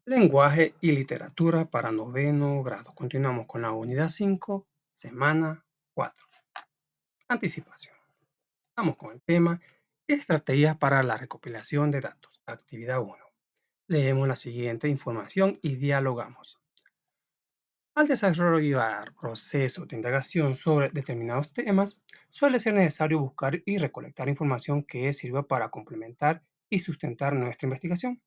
Lenguaje y literatura para noveno grado. Continuamos con la unidad 5, semana 4. Anticipación. Vamos con el tema estrategias para la recopilación de datos. Actividad 1. Leemos la siguiente información y dialogamos. Al desarrollar procesos de indagación sobre determinados temas, suele ser necesario buscar y recolectar información que sirva para complementar y sustentar nuestra investigación.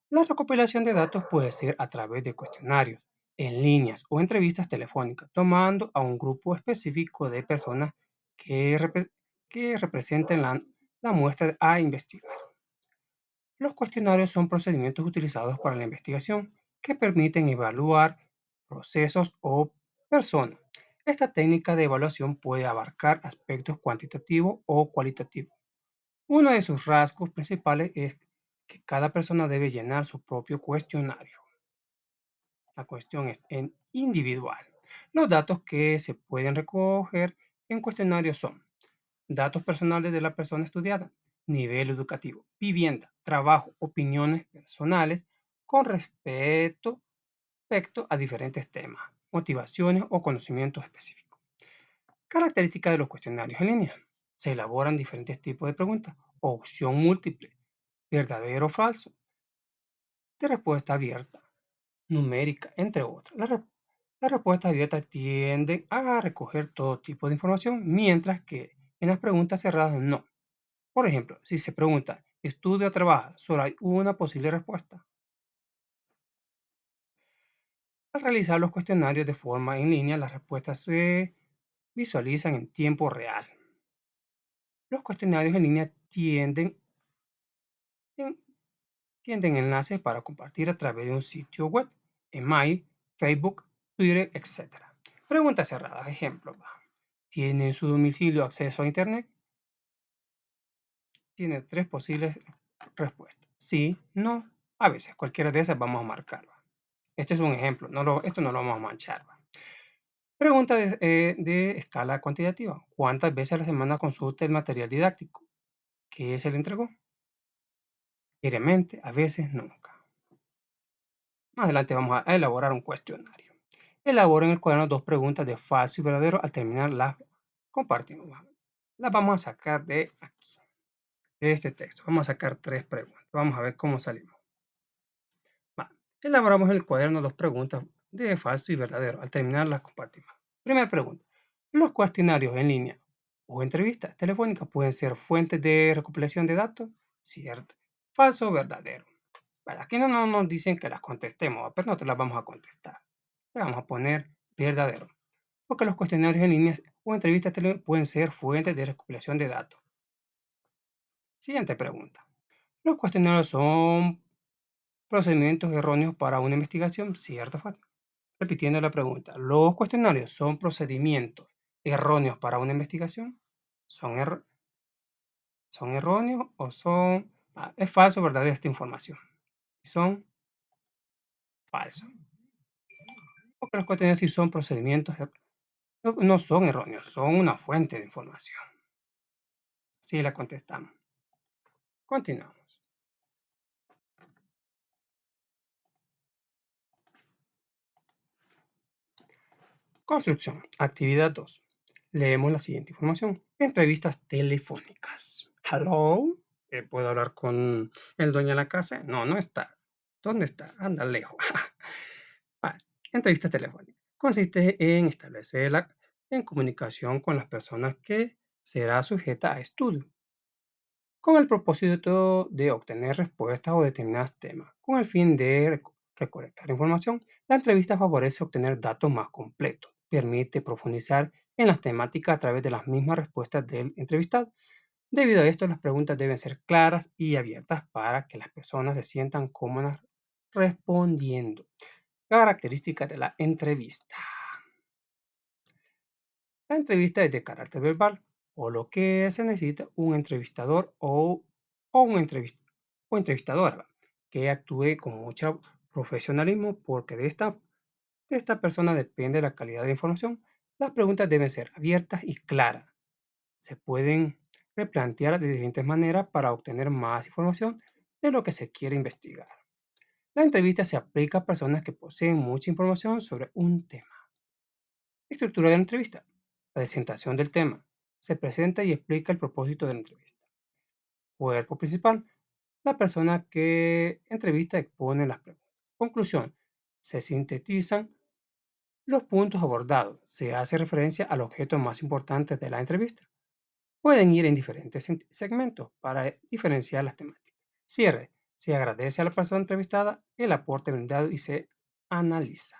La recopilación de datos puede ser a través de cuestionarios, en líneas o entrevistas telefónicas, tomando a un grupo específico de personas que representen la muestra a investigar. Los cuestionarios son procedimientos utilizados para la investigación que permiten evaluar procesos o personas. Esta técnica de evaluación puede abarcar aspectos cuantitativos o cualitativos. Uno de sus rasgos principales es que cada persona debe llenar su propio cuestionario. La cuestión es en individual. Los datos que se pueden recoger en cuestionarios son datos personales de la persona estudiada, nivel educativo, vivienda, trabajo, opiniones personales con respecto a diferentes temas, motivaciones o conocimientos específicos. Características de los cuestionarios en línea. Se elaboran diferentes tipos de preguntas, opción múltiple, verdadero o falso, de respuesta abierta, numérica, entre otras. Las respuestas abiertas tienden a recoger todo tipo de información, mientras que en las preguntas cerradas no. Por ejemplo, si se pregunta, ¿estudia o trabaja? Solo hay una posible respuesta. Al realizar los cuestionarios de forma en línea, las respuestas se visualizan en tiempo real. Los cuestionarios en línea en- tienden enlaces para compartir a través de un sitio web, email, Facebook, Twitter, etc. Preguntas cerradas, ejemplo. ¿Tiene en su domicilio acceso a Internet? Tiene tres posibles respuestas. Sí, no, a veces. Cualquiera de esas vamos a marcarla. Este es un ejemplo, esto no lo vamos a manchar. Pregunta de escala cuantitativa. ¿Cuántas veces a la semana consulta el material didáctico? ¿Qué se le entregó? Diariamente, a veces nunca. Más adelante vamos a elaborar un cuestionario. Elabora en el cuaderno dos preguntas de falso y verdadero. Al terminar las compartimos. Las vamos a sacar de aquí, de este texto. Vamos a sacar tres preguntas. Vamos a ver cómo salimos. Va. Elaboramos en el cuaderno dos preguntas de falso y verdadero. Al terminar las compartimos. Primera pregunta. ¿Los cuestionarios en línea o entrevistas telefónicas pueden ser fuentes de recopilación de datos? Cierto. Falso o verdadero. Bueno, aquí no nos dicen que las contestemos, pero nosotros las vamos a contestar. Le vamos a poner verdadero. Porque los cuestionarios en línea o entrevistas pueden ser fuentes de recopilación de datos. Siguiente pregunta. ¿Los cuestionarios son procedimientos erróneos para una investigación? ¿Cierto o falso? Repitiendo la pregunta, ¿los cuestionarios son procedimientos erróneos para una investigación? ¿Son, son erróneos o son... es falso o verdadera esta información? Son falsos. Porque los contenidos sí son procedimientos, no son erróneos, son una fuente de información. Sí la contestamos. Continuamos. Construcción. Actividad 2. Leemos la siguiente información. Entrevistas telefónicas. Hello. ¿Puedo hablar con el dueño de la casa? No, no está. ¿Dónde está? Anda lejos. Vale. Entrevista telefónica. Consiste en establecerla en comunicación con las personas que será sujeta a estudio, con el propósito de obtener respuestas o determinados temas. Con el fin de recolectar información, la entrevista favorece obtener datos más completos, permite profundizar en las temáticas a través de las mismas respuestas del entrevistado. Debido a esto, las preguntas deben ser claras y abiertas para que las personas se sientan cómodas respondiendo. Características de la entrevista. La entrevista es de carácter verbal, por lo que se necesita un entrevistador o entrevistadora que actúe con mucho profesionalismo, porque de esta persona depende la calidad de información. Las preguntas deben ser abiertas y claras. Se pueden replantear de diferentes maneras para obtener más información de lo que se quiere investigar. La entrevista se aplica a personas que poseen mucha información sobre un tema. Estructura de la entrevista. Presentación del tema. Se presenta y explica el propósito de la entrevista. Cuerpo principal. La persona que entrevista expone las preguntas. Conclusión. Se sintetizan los puntos abordados. Se hace referencia al objeto más importante de la entrevista. Pueden ir en diferentes segmentos para diferenciar las temáticas. Cierre. Se agradece a la persona entrevistada el aporte brindado y se analiza.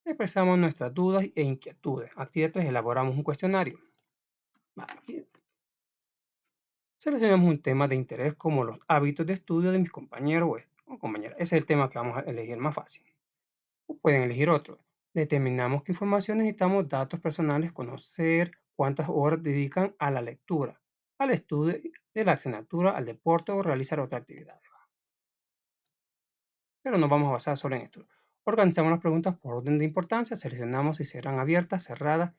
Expresamos nuestras dudas e inquietudes. Actividad 3. Elaboramos un cuestionario. Aquí seleccionamos un tema de interés como los hábitos de estudio de mis compañeros o compañeras. Ese es el tema que vamos a elegir más fácil. O pueden elegir otro. Determinamos qué información necesitamos, datos personales, conocer cuántas horas dedican a la lectura, al estudio de la asignatura, al deporte o realizar otra actividad. Pero no vamos a basar solo en esto. Organizamos las preguntas por orden de importancia, seleccionamos si serán abiertas, cerradas,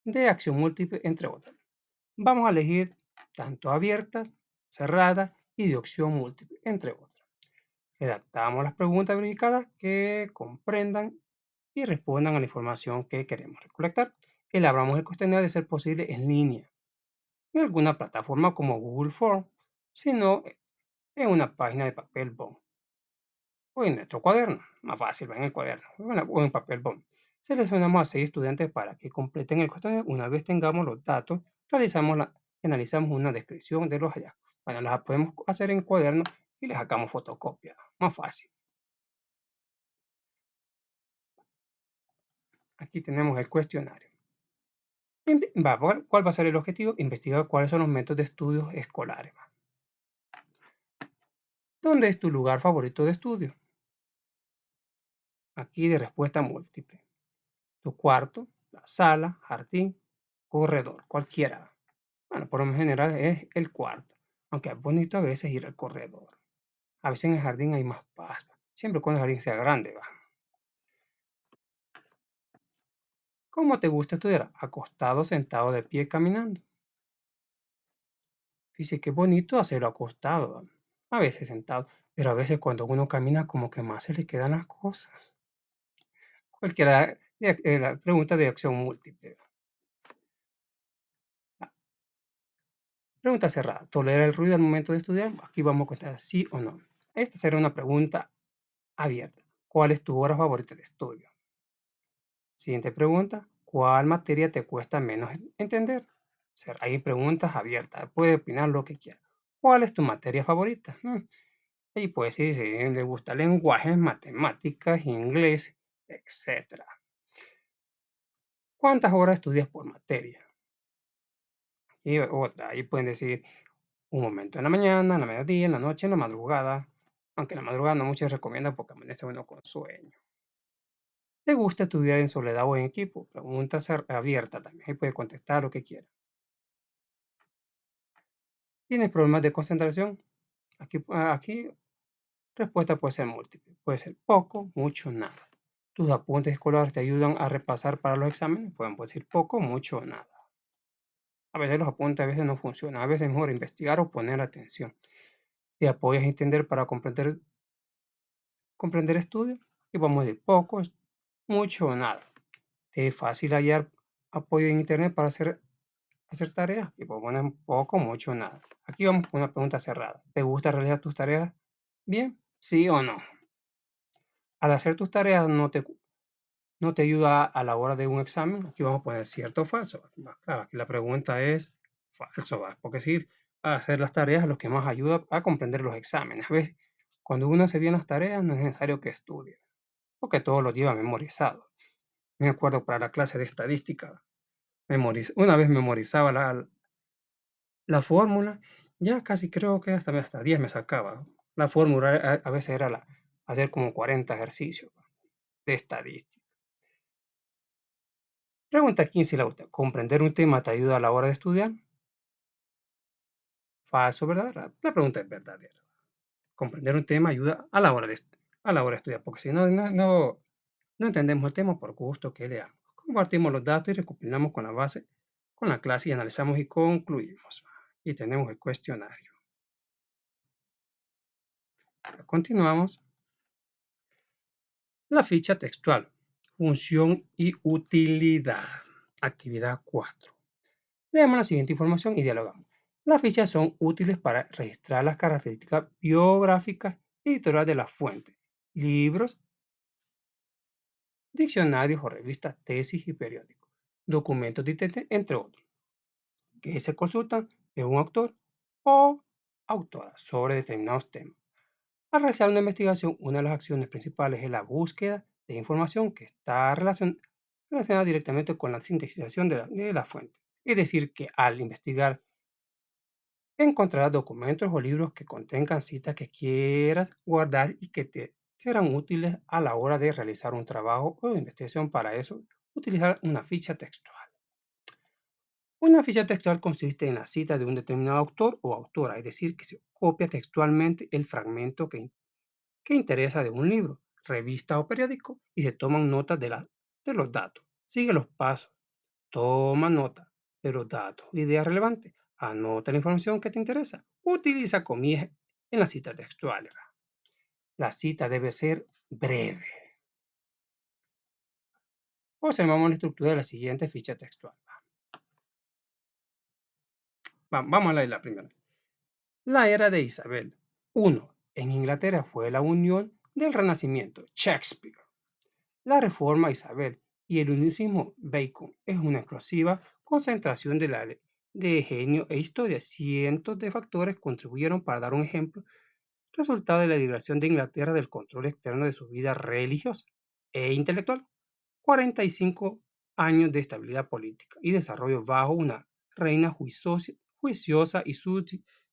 de acción múltiple, entre otras. Vamos a elegir tanto abiertas, cerradas y de opción múltiple, entre otras. Redactamos las preguntas verificadas que comprendan y respondan a la información que queremos recolectar. Elaboramos el cuestionario de ser posible en línea, en alguna plataforma como Google Form, sino en una página de papel bond o en nuestro cuaderno. Más fácil, va en el cuaderno o en papel bond. Seleccionamos a 6 estudiantes para que completen el cuestionario. Una vez tengamos los datos, analizamos una descripción de los hallazgos. Bueno, las podemos hacer en cuaderno y les sacamos fotocopia. Más fácil. Aquí tenemos el cuestionario. ¿Cuál va a ser el objetivo? Investigar cuáles son los métodos de estudios escolares. ¿Dónde es tu lugar favorito de estudio? Aquí de respuesta múltiple. Tu cuarto, la sala, jardín, corredor, cualquiera. Bueno, por lo general es el cuarto, aunque es bonito a veces ir al corredor. A veces en el jardín hay más paz, siempre cuando el jardín sea grande, va. ¿Cómo te gusta estudiar? Acostado, sentado, de pie, caminando. Dice que es bonito hacerlo acostado, ¿va? A veces sentado, pero a veces cuando uno camina como que más se le quedan las cosas. Cualquiera, la pregunta de acción múltiple. Ah, pregunta cerrada. ¿Tolera el ruido al momento de estudiar? Aquí vamos a contestar sí o no. Esta será una pregunta abierta. ¿Cuál es tu hora favorita de estudio? Siguiente pregunta. ¿Cuál materia te cuesta menos entender? Hay preguntas abiertas. Puede opinar lo que quiera. ¿Cuál es tu materia favorita? Y pues si le gusta lenguajes, matemáticas, inglés, etc. ¿Cuántas horas estudias por materia? Y otra, ahí pueden decir un momento en la mañana, en la mediodía, en la noche, en la madrugada. Aunque en la madrugada no muchos recomiendan porque amanece uno con sueño. ¿Te gusta estudiar en soledad o en equipo? Pregunta abierta también. Ahí puede contestar lo que quiera. ¿Tienes problemas de concentración? Aquí respuesta puede ser múltiple. Puede ser poco, mucho, nada. ¿Tus apuntes escolares te ayudan a repasar para los exámenes? Pueden decir poco, mucho o nada. A veces los apuntes a veces no funcionan. A veces es mejor investigar o poner atención. ¿Te apoyas a entender para comprender estudios? Y vamos a decir poco, mucho o nada. ¿Te es fácil hallar apoyo en internet para hacer tareas? Y podemos poner poco, mucho o nada. Aquí vamos con una pregunta cerrada. ¿Te gusta realizar tus tareas bien? ¿Sí o no? Al hacer tus tareas no te ayuda a la hora de un examen. Aquí vamos a poner cierto o falso. Claro, aquí la pregunta es falso, ¿va? Porque sí, hacer las tareas es lo que más ayuda a comprender los exámenes. A veces, cuando uno hace bien las tareas, no es necesario que estudie, porque todo lo lleva memorizado. Me acuerdo para la clase de estadística, una vez memorizaba la fórmula, ya casi creo que hasta 10 me sacaba. La fórmula a veces era hacer como 40 ejercicios de estadística. Pregunta 15 y la última. ¿Comprender un tema te ayuda a la hora de estudiar? Falso, ¿verdad? La pregunta es verdadera. Comprender un tema ayuda a la hora de estudiar, porque si no entendemos el tema por gusto que leamos. Compartimos los datos y recopilamos con la base, con la clase y analizamos y concluimos. Y tenemos el cuestionario. Continuamos. La ficha textual. Función y utilidad. Actividad 4. Leemos la siguiente información y dialogamos. Las fichas son útiles para registrar las características biográficas y editoriales de la fuente, libros, diccionarios o revistas, tesis y periódicos, documentos de internet, entre otros, que se consultan de un autor o autora sobre determinados temas. Al realizar una investigación, una de las acciones principales es la búsqueda de información que está relacionada directamente con la sintetización de la fuente. Es decir, que al investigar encontrarás documentos o libros que contengan citas que quieras guardar y que te serán útiles a la hora de realizar un trabajo o investigación. Para eso, utilizar una ficha textual. Una ficha textual consiste en la cita de un determinado autor o autora, es decir, que se copia textualmente el fragmento que interesa de un libro, revista o periódico y se toman notas de los datos. Sigue los pasos. Toma nota de los datos, ideas relevantes. Anota la información que te interesa. Utiliza comillas en la cita textual. La cita debe ser breve. Observamos la estructura de la siguiente ficha textual. Vamos a leer la primera. La era de Isabel I en Inglaterra fue la unión del Renacimiento, Shakespeare. La reforma Isabel y el unicismo Bacon es una explosiva concentración de genio e historia. Cientos de factores contribuyeron para dar un ejemplo, resultado de la liberación de Inglaterra del control externo de su vida religiosa e intelectual. 45 años de estabilidad política y desarrollo bajo una reina juiciosa y sus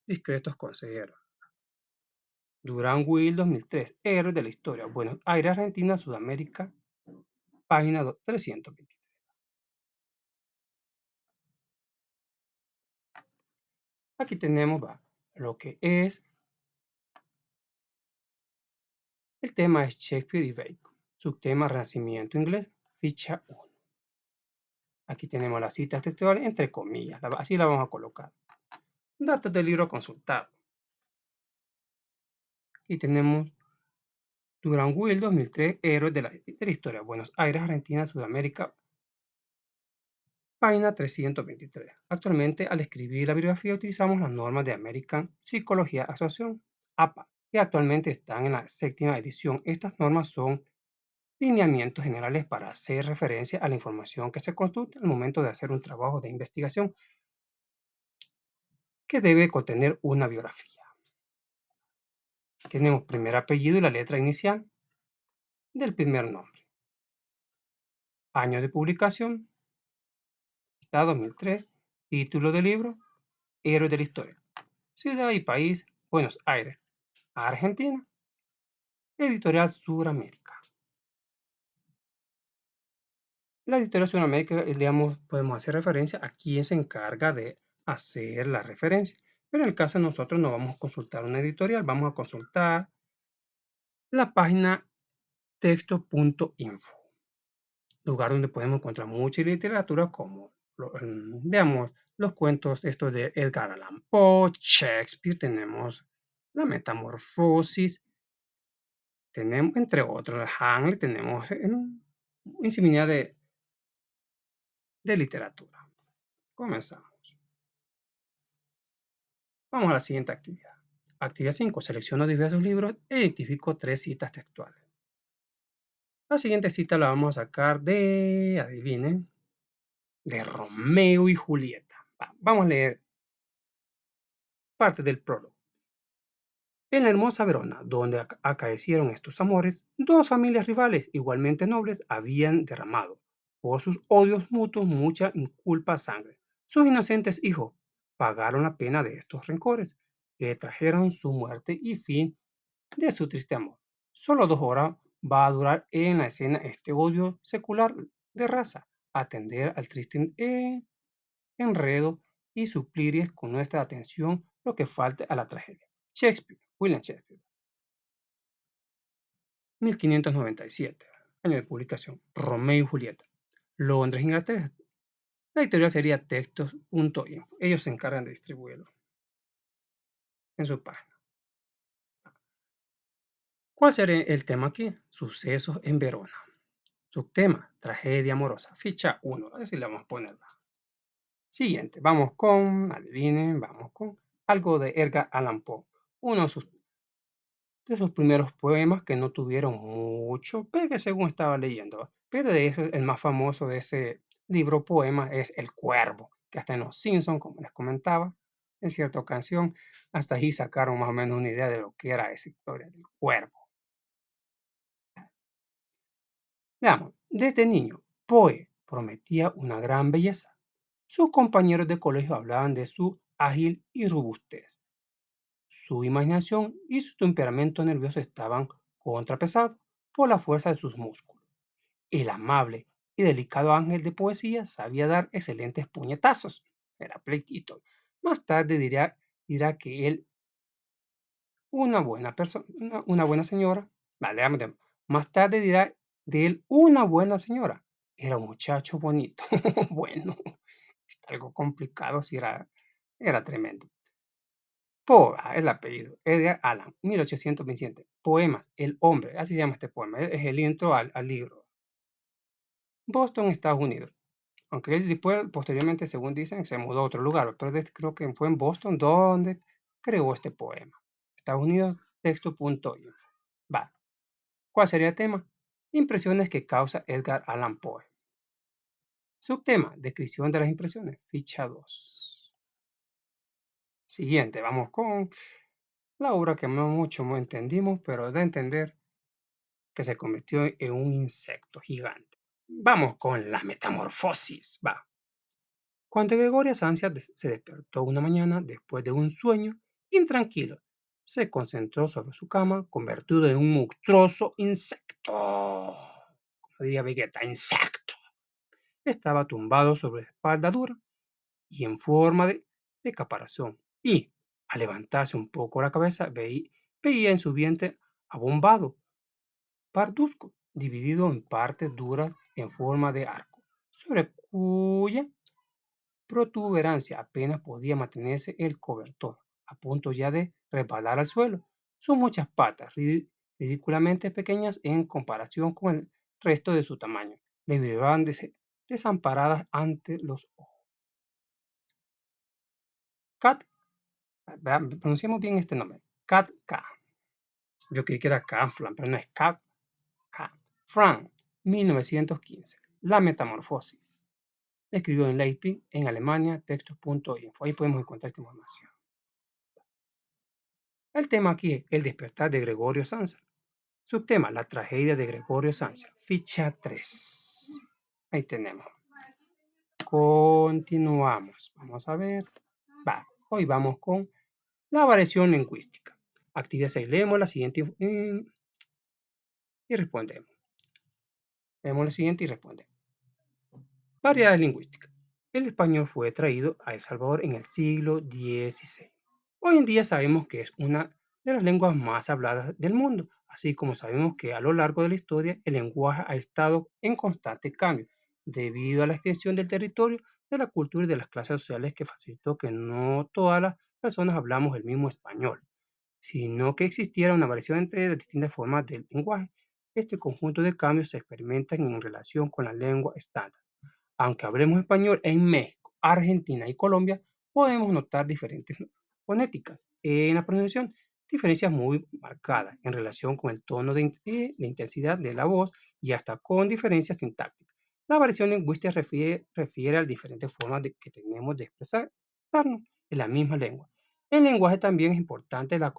discretos consejeros. Durán Will 2003, Héroes de la Historia, Buenos Aires, Argentina, Sudamérica, página 323. Aquí tenemos lo que es, el tema es Shakespeare y Bacon, subtema Renacimiento inglés, ficha 1. Aquí tenemos las citas textuales entre comillas, así la vamos a colocar. Datos del libro consultado. Y tenemos Durán Will 2003, Héroes de la Historia, Buenos Aires, Argentina, Sudamérica, página 323. Actualmente, al escribir la bibliografía, utilizamos las normas de American Psychology Association, APA, que actualmente están en la 7ª edición. Estas normas son lineamientos generales para hacer referencia a la información que se consulta al momento de hacer un trabajo de investigación que debe contener una biografía. Tenemos primer apellido y la letra inicial del primer nombre. Año de publicación, está 2003. Título del libro, Héroes de la Historia. Ciudad y país, Buenos Aires, Argentina. Editorial Suramérica. La editorial Suramérica, digamos, podemos hacer referencia a quién se encarga de hacer la referencia. Pero en el caso de nosotros no vamos a consultar una editorial, vamos a consultar la página texto.info, lugar donde podemos encontrar mucha literatura como, veamos, los cuentos estos de Edgar Allan Poe, Shakespeare, tenemos La Metamorfosis, tenemos, entre otros, Hamlet, tenemos infinidad de literatura. Comenzamos. Vamos a la siguiente actividad. Actividad 5. Selecciono diversos libros e identifico 3 citas textuales. La siguiente cita la vamos a sacar de, adivinen, de Romeo y Julieta. Vamos a leer parte del prólogo. En la hermosa Verona, donde acaecieron estos amores, dos familias rivales igualmente nobles habían derramado, por sus odios mutuos, mucha inculpa sangre. Sus inocentes hijos pagaron la pena de estos rencores, que trajeron su muerte y fin de su triste amor. Solo 2 horas va a durar en la escena este odio secular de raza, atender al triste enredo y suplir con nuestra atención lo que falte a la tragedia. Shakespeare, William Shakespeare. 1597, año de publicación, Romeo y Julieta, Londres, Inglaterra. La editorial sería Textos.info. Ellos se encargan de distribuirlo en su página. ¿Cuál sería el tema aquí? Sucesos en Verona. Subtema, tragedia amorosa. Ficha 1. Así le vamos a poner. Siguiente, vamos con, adivinen, vamos con algo de Edgar Allan Poe. Uno de sus primeros poemas que no tuvieron mucho pegue según estaba leyendo. Pero de eso, el más famoso de ese libro poema es El Cuervo, que hasta en Los Simpsons, como les comentaba, en cierta ocasión, hasta ahí sacaron más o menos una idea de lo que era esa historia del cuervo. Veamos, desde niño, Poe prometía una gran belleza. Sus compañeros de colegio hablaban de su ágil y robustez. Su imaginación y su temperamento nervioso estaban contrapesados por la fuerza de sus músculos. El amable y delicado ángel de poesía sabía dar excelentes puñetazos. Era pleitito. Más tarde dirá que él, una buena persona, una buena señora, vale, más tarde dirá de él una buena señora. Era un muchacho bonito. Bueno, está algo complicado, si era tremendo. Poe, el apellido, Edgar Allan, 1827. Poemas, El hombre, así se llama este poema, es el intro al libro. Boston, Estados Unidos. Aunque él después, posteriormente, según dicen, se mudó a otro lugar, pero creo que fue en Boston donde creó este poema. Estados Unidos, texto.info. Va. ¿Cuál sería el tema? Impresiones que causa Edgar Allan Poe. Subtema, descripción de las impresiones, ficha 2. Siguiente, vamos con la obra que no mucho no entendimos, pero da a entender que se convirtió en un insecto gigante. Vamos con la metamorfosis. Va. Cuando Gregorio Sancia se despertó una mañana después de un sueño intranquilo, se concentró sobre su cama, convertido en un monstruoso insecto. Como diría Vegeta, insecto. Estaba tumbado sobre la espalda dura y en forma de caparazón. Y, al levantarse un poco la cabeza, veía en su vientre abombado parduzco, dividido en partes duras en forma de arco, sobre cuya protuberancia apenas podía mantenerse el cobertor, a punto ya de resbalar al suelo. Son muchas patas, ridículamente pequeñas en comparación con el resto de su tamaño, le brillaban desamparadas ante los ojos. Cat, pronunciamos bien este nombre, Cat K. Yo creí que era Canflan, pero no es Cat K. Frank, 1915. La metamorfosis. Escribió en Leipzig, en Alemania, textos.info. Ahí podemos encontrar esta información. El tema aquí es el despertar de Gregorio Samsa. Subtema, la tragedia de Gregorio Samsa. Ficha 3. Ahí tenemos. Continuamos. Vamos a ver. Hoy vamos con la variación lingüística. Actividad 6. Leemos la siguiente y respondemos. Leemos la siguiente y respondemos. Variedad lingüística. El español fue traído a El Salvador en el siglo XVI. Hoy en día sabemos que es una de las lenguas más habladas del mundo, así como sabemos que a lo largo de la historia el lenguaje ha estado en constante cambio, debido a la extensión del territorio, de la cultura y de las clases sociales que facilitó que no todas las personas hablamos el mismo español, sino que existiera una variación entre las distintas formas del lenguaje. Este conjunto de cambios se experimentan en relación con la lengua estándar. Aunque hablemos español en México, Argentina y Colombia, podemos notar diferentes fonéticas en la pronunciación, diferencias muy marcadas en relación con el tono de intensidad de la voz y hasta con diferencias sintácticas. La variación lingüística refiere a las diferentes formas que tenemos de expresarnos en la misma lengua. En el lenguaje también es importante la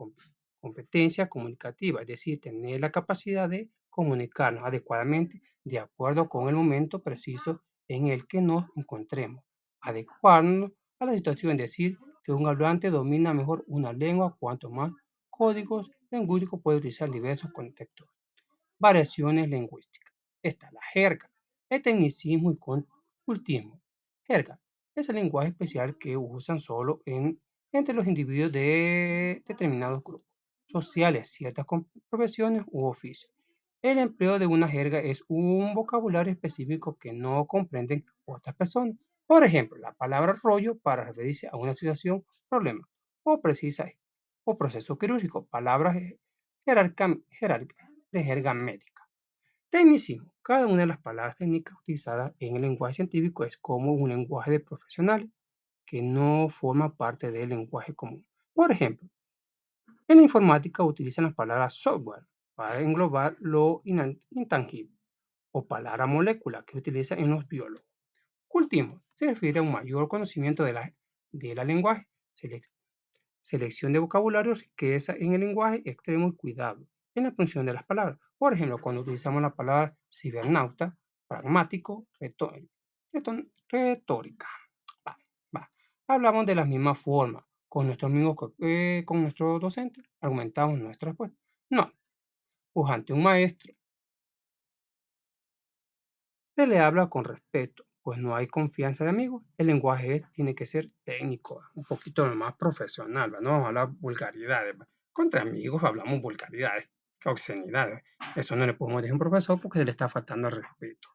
competencia comunicativa, es decir, tener la capacidad de comunicarnos adecuadamente de acuerdo con el momento preciso en el que nos encontremos, adecuarnos a la situación, es decir, que un hablante domina mejor una lengua cuanto más códigos lingüísticos puede utilizar diversos contextos. Variaciones lingüísticas. Está la jerga, el tecnicismo y cultismo. Jerga es el lenguaje especial que usan solo entre los individuos de determinados grupos sociales, ciertas profesiones u oficios. El empleo de una jerga es un vocabulario específico que no comprenden otras personas. Por ejemplo, la palabra rollo para referirse a una situación, problema, o precisa o proceso quirúrgico. Palabras de jerga médica. Tecnicismo. Cada una de las palabras técnicas utilizadas en el lenguaje científico es como un lenguaje de profesionales que no forma parte del lenguaje común. Por ejemplo, en la informática utilizan las palabras software para englobar lo intangible o palabra molécula que utilizan en los biólogos. Cultivo se refiere a un mayor conocimiento de la lenguaje, selección de vocabulario, riqueza en el lenguaje, extremo y cuidado en la pronunciación de las palabras. Por ejemplo, cuando utilizamos la palabra cibernauta, pragmático, retórica. Va, va. Hablamos de la misma forma con nuestros amigos, con nuestros docentes, argumentamos nuestra respuesta. No, pues ante un maestro se le habla con respeto, pues no hay confianza de amigos. El lenguaje tiene que ser técnico, un poquito más profesional, ¿va? No vamos a hablar vulgaridades, ¿va? Contra amigos hablamos vulgaridades, obscenidades. Eso no le podemos decir a un profesor porque se le está faltando el respeto.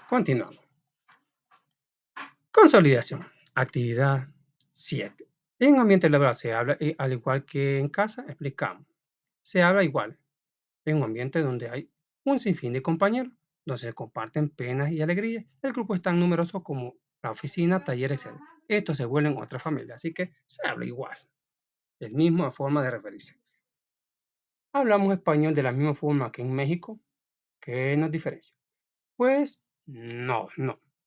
Continuamos. Consolidación. Actividad 7. En ambiente laboral se habla al igual que en casa, explicamos. Se habla igual en un ambiente donde hay un sinfín de compañeros, donde se comparten penas y alegrías. El grupo es tan numeroso como la oficina, taller, etc. Estos se vuelven otra familia, así que se habla igual, la misma forma de referirse. Hablamos español de la misma forma que en México. ¿Qué nos diferencia? Pues no,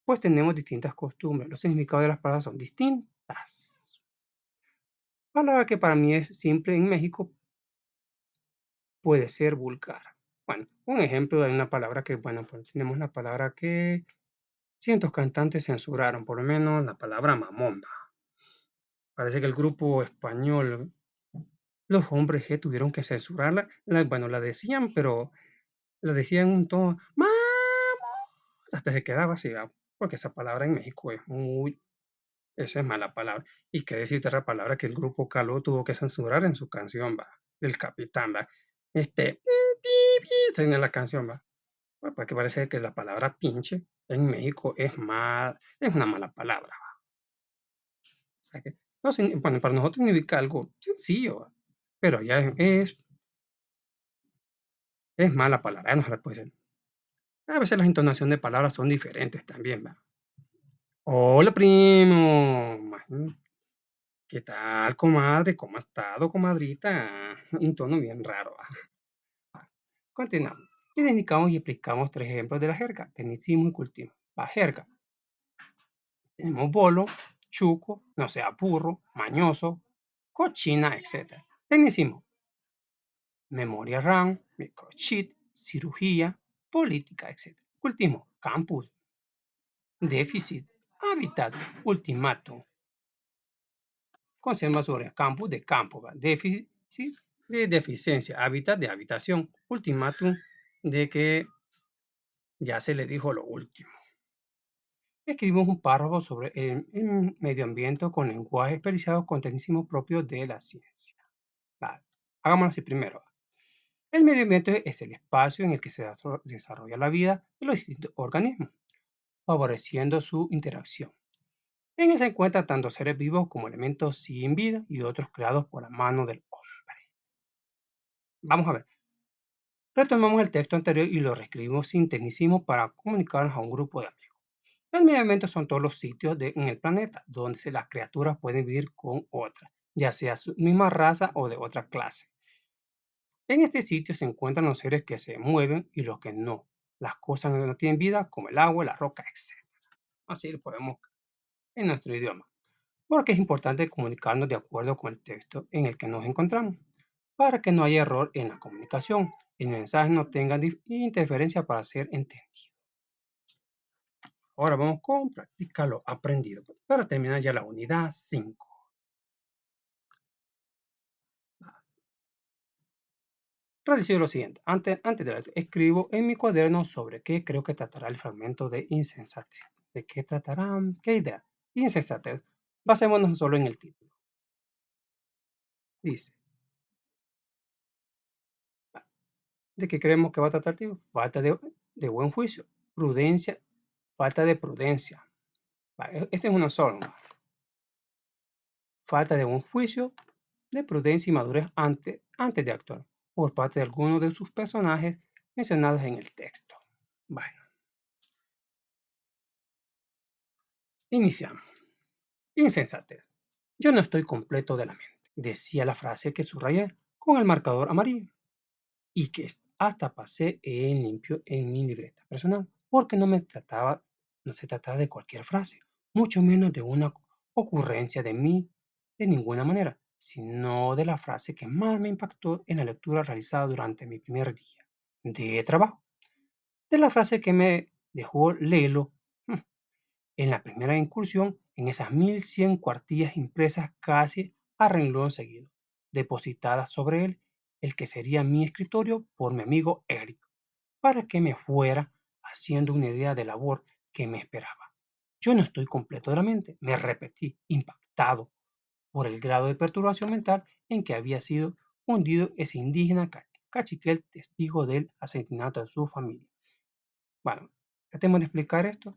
pues tenemos distintas costumbres, los significados de las palabras son distintas. Palabra que para mí es simple en México puede ser vulgar. Bueno, un ejemplo de una palabra que, bueno, pues tenemos la palabra que cientos cantantes censuraron, por lo menos la palabra mamón. Parece que el grupo español, los hombres G tuvieron que censurarla. Bueno, la decían, pero la decían un tono, ¡Mamos! Hasta se quedaba así, porque esa palabra en México es muy, esa es mala palabra. Y qué decir otra palabra que el grupo Caló tuvo que censurar en su canción, va, del Capitán, va. En la canción, va. Porque parece que la palabra pinche en México es una mala palabra. O sea que, no, bueno, para nosotros significa algo sencillo, ¿va? Pero ya es mala palabra, no se la puede decir. A veces las entonaciones de palabras son diferentes también, ¿va? Hola, primo. ¿Qué tal, comadre? ¿Cómo ha estado, comadrita? Un tono bien raro, ¿va? Va. Continuamos. Identificamos y explicamos tres ejemplos de la jerga: tecnicismo y cultivo. La jerga. Tenemos bolo, chuco, no sea burro, mañoso, cochina, etc. Tecnicismo: memoria RAM, microchip, cirugía, política, etc. Cultivo: campus, déficit, hábitat, ultimátum. Conserva sobre campus de campo, ¿va? Déficit de deficiencia, hábitat de habitación, ultimátum de que ya se le dijo lo último. Escribimos un párrafo sobre el medio ambiente con lenguaje expresado con tecnicismo propio de la ciencia. Vale. Hagámoslo así primero. El medio ambiente es el espacio en el que se desarrolla la vida de los distintos organismos, favoreciendo su interacción. En él se encuentran tanto seres vivos como elementos sin vida y otros creados por la mano del hombre. Vamos a ver. Retomamos el texto anterior y lo reescribimos sin tecnicismo para comunicarnos a un grupo de amigos. El medio ambiente son todos los sitios en el planeta donde las criaturas pueden vivir con otras, ya sea su misma raza o de otra clase. En este sitio se encuentran los seres que se mueven y los que no, las cosas que no tienen vida como el agua, la roca, etc. Así lo podemos en nuestro idioma, porque es importante comunicarnos de acuerdo con el texto en el que nos encontramos, para que no haya error en la comunicación y el mensaje no tenga interferencia para ser entendido. Ahora vamos con practicar lo aprendido para terminar ya la unidad 5. Realizo lo siguiente. Antes de escribo en mi cuaderno sobre qué creo que tratará el fragmento de insensatez. ¿De qué tratará? ¿Qué idea? Insensatez. Basémonos solo en el título. Dice, ¿de qué creemos que va a tratar el título? Falta de buen juicio, prudencia, falta de prudencia. Este es uno solo. Falta de buen juicio, de prudencia y madurez antes de actuar por parte de algunos de sus personajes mencionados en el texto. Bueno, iniciamos. Insensatez. Yo no estoy completo de la mente, decía la frase que subrayé con el marcador amarillo y que hasta pasé en limpio en mi libreta personal, porque no se trataba de cualquier frase, mucho menos de una ocurrencia de mí de ninguna manera, sino de la frase que más me impactó en la lectura realizada durante mi primer día de trabajo, de la frase que me dejó Lelo en la primera incursión en esas 1100 cuartillas impresas casi a renglón seguido, depositadas sobre él, el que sería mi escritorio por mi amigo Eric, para que me fuera haciendo una idea de labor que me esperaba. Yo no estoy completo de la mente, me repetí, impactado por el grado de perturbación mental en que había sido hundido ese indígena cachiquel testigo del asesinato de su familia. Bueno, tratemos de explicar esto.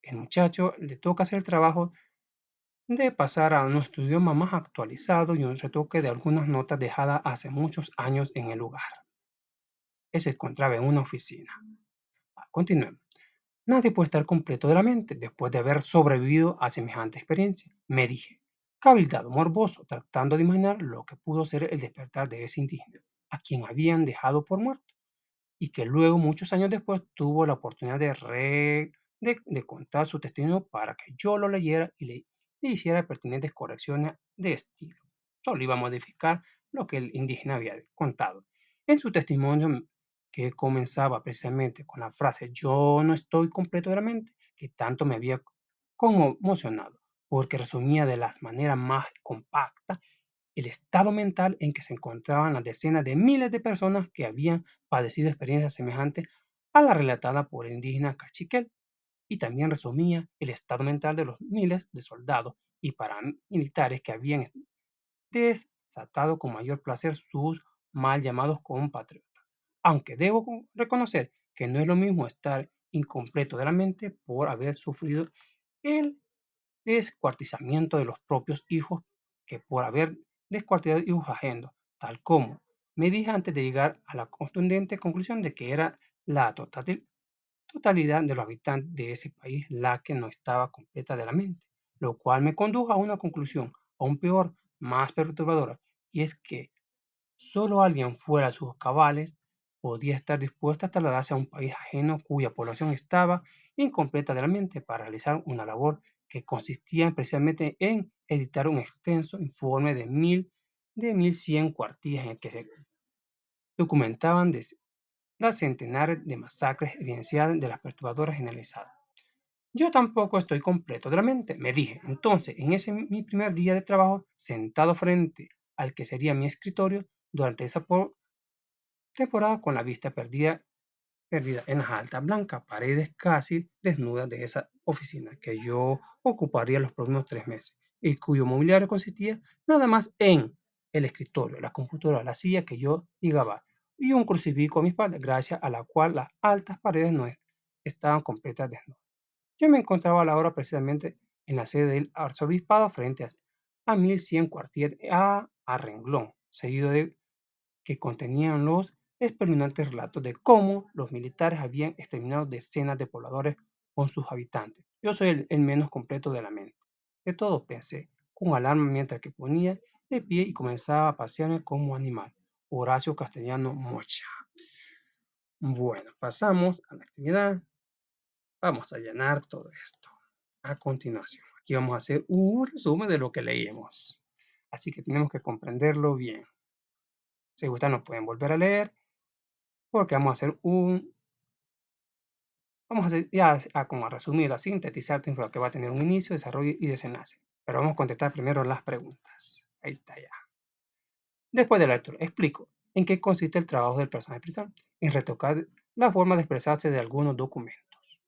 El muchacho le toca hacer el trabajo de pasar a nuestro idioma más actualizado y un retoque de algunas notas dejadas hace muchos años en el lugar. Él se encontraba en una oficina. Continuemos. Nadie puede estar completo de la mente después de haber sobrevivido a semejante experiencia, me dije, cabildado, morboso, tratando de imaginar lo que pudo ser el despertar de ese indígena, a quien habían dejado por muerto y que luego, muchos años después, tuvo la oportunidad de contar su testimonio para que yo lo leyera y le hiciera pertinentes correcciones de estilo. Solo iba a modificar lo que el indígena había contado. En su testimonio, que comenzaba precisamente con la frase yo no estoy completo de la mente, que tanto me había conmocionado, porque resumía de la manera más compacta el estado mental en que se encontraban las decenas de miles de personas que habían padecido experiencias semejantes a la relatada por el indígena Cachiquel, y también resumía el estado mental de los miles de soldados y paramilitares que habían desatado con mayor placer sus mal llamados compatriotas. Aunque debo reconocer que no es lo mismo estar incompleto de la mente por haber sufrido el descuartizamiento de los propios hijos que por haber descuartizado hijos ajenos, tal como me dije antes de llegar a la contundente conclusión de que era la totalidad de los habitantes de ese país la que no estaba completa de la mente, lo cual me condujo a una conclusión aún peor, más perturbadora, y es que solo alguien fuera de sus cabales podía estar dispuesto a trasladarse a un país ajeno cuya población estaba incompleta de la mente para realizar una labor que consistía precisamente en editar un extenso informe de 1100 cuartillas en el que se documentaban las centenares de masacres evidenciadas de las perturbadoras generalizadas. Yo tampoco estoy completo de la mente, me dije. Entonces, en ese mi primer día de trabajo, sentado frente al que sería mi escritorio, durante esa temporada con la vista perdida en las altas blancas paredes casi desnudas de esa oficina que yo ocuparía los próximos 3 meses y cuyo mobiliario consistía nada más en el escritorio, la computadora, la silla que yo llegaba y un crucifijo a mi espalda, gracias a la cual las altas paredes no estaban completas desnudas. Yo me encontraba a la hora precisamente en la sede del arzobispado frente a 1100 cuartillas a renglón, seguido de que contenían los espeluznantes relatos de cómo los militares habían exterminado decenas de pobladores con sus habitantes. Yo soy el menos completo de la mente. De todo pensé, con alarma mientras que ponía de pie y comenzaba a pasearme como animal. Horacio Castellano Mocha. Bueno, pasamos a la actividad. Vamos a llenar todo esto. A continuación, aquí vamos a hacer un resumen de lo que leímos. Así que tenemos que comprenderlo bien. Si gustan, nos pueden volver a leer porque vamos a hacer ya como a resumir, a sintetizar lo que va a tener un inicio, desarrollo y desenlace. Pero vamos a contestar primero las preguntas. Ahí está ya. Después de la lectura, explico en qué consiste el trabajo del personaje principal, en retocar la forma de expresarse de algunos documentos.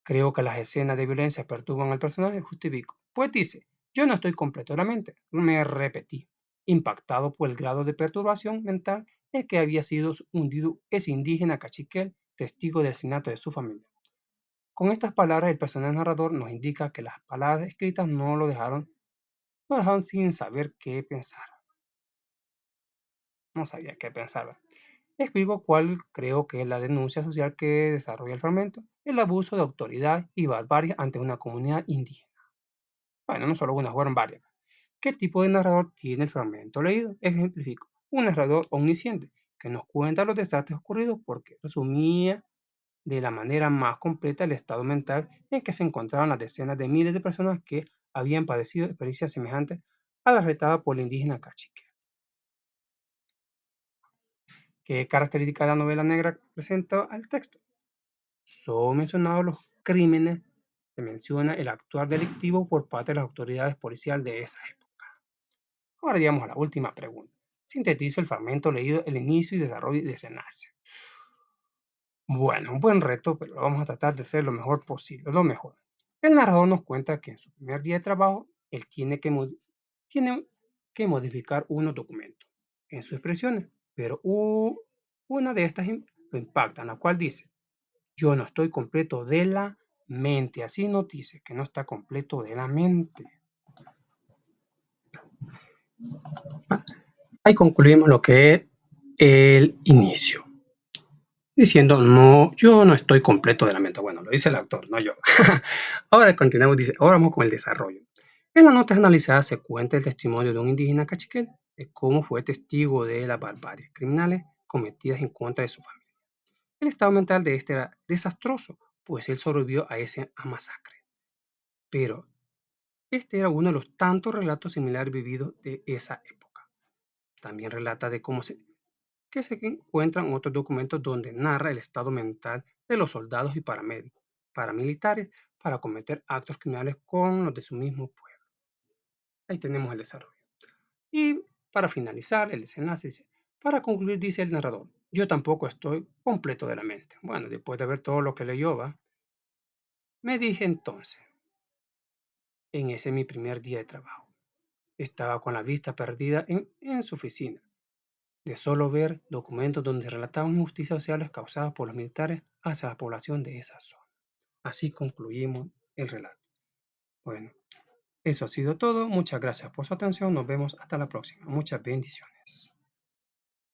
Creo que las escenas de violencia perturban al personaje, justifico. Pues dice, yo no estoy completo de la mente, me repetí, impactado por el grado de perturbación mental en que había sido hundido ese indígena cachiquel, testigo del asesinato de su familia. Con estas palabras, el personaje narrador nos indica que las palabras escritas no lo dejaron Lo dejaron sin saber qué pensar. No sabía qué pensar. Explico cuál creo que es la denuncia social que desarrolla el fragmento, el abuso de autoridad y barbarie ante una comunidad indígena. Bueno, no solo una, fueron varias. ¿Qué tipo de narrador tiene el fragmento leído? Ejemplifico. Un narrador omnisciente que nos cuenta los desastres ocurridos porque resumía de la manera más completa el estado mental en que se encontraban las decenas de miles de personas que habían padecido experiencias semejantes a la retada por el indígena cachique. ¿Qué características de la novela negra presenta al texto? Son mencionados los crímenes, se menciona el actuar delictivo por parte de las autoridades policiales de esa época. Ahora llegamos a la última pregunta. Sintetizo el fragmento leído, el inicio y desarrollo y desenlace. Bueno, un buen reto, pero vamos a tratar de hacer lo mejor posible, lo mejor. El narrador nos cuenta que en su primer día de trabajo, él tiene que modificar unos documentos en sus expresiones, pero una de estas lo impacta, en la cual dice, yo no estoy completo de la mente, así nos dice que no está completo de la mente. Ahí concluimos lo que es el inicio, diciendo, no, yo no estoy completo de la mente. Bueno, lo dice el autor, no yo. Ahora continuamos, dice, ahora vamos con el desarrollo. En la nota analizada se cuenta el testimonio de un indígena cachiquel de cómo fue testigo de las barbaries criminales cometidas en contra de su familia. El estado mental de este era desastroso, pues él sobrevivió a esa masacre. Pero este era uno de los tantos relatos similares vividos de esa época. También relata de cómo que se encuentran otros documentos donde narra el estado mental de los soldados y paramilitares para cometer actos criminales con los de su mismo pueblo. Ahí tenemos el desarrollo. Y para finalizar, el desenlace dice, para concluir, dice el narrador, yo tampoco estoy completo de la mente. Bueno, después de ver todo lo que leyó, ¿va? Me dije entonces, en ese mi primer día de trabajo, estaba con la vista perdida en su oficina, de solo ver documentos donde relataban injusticias sociales causadas por los militares hacia la población de esa zona. Así concluimos el relato. Bueno, eso ha sido todo. Muchas gracias por su atención. Nos vemos hasta la próxima. Muchas bendiciones.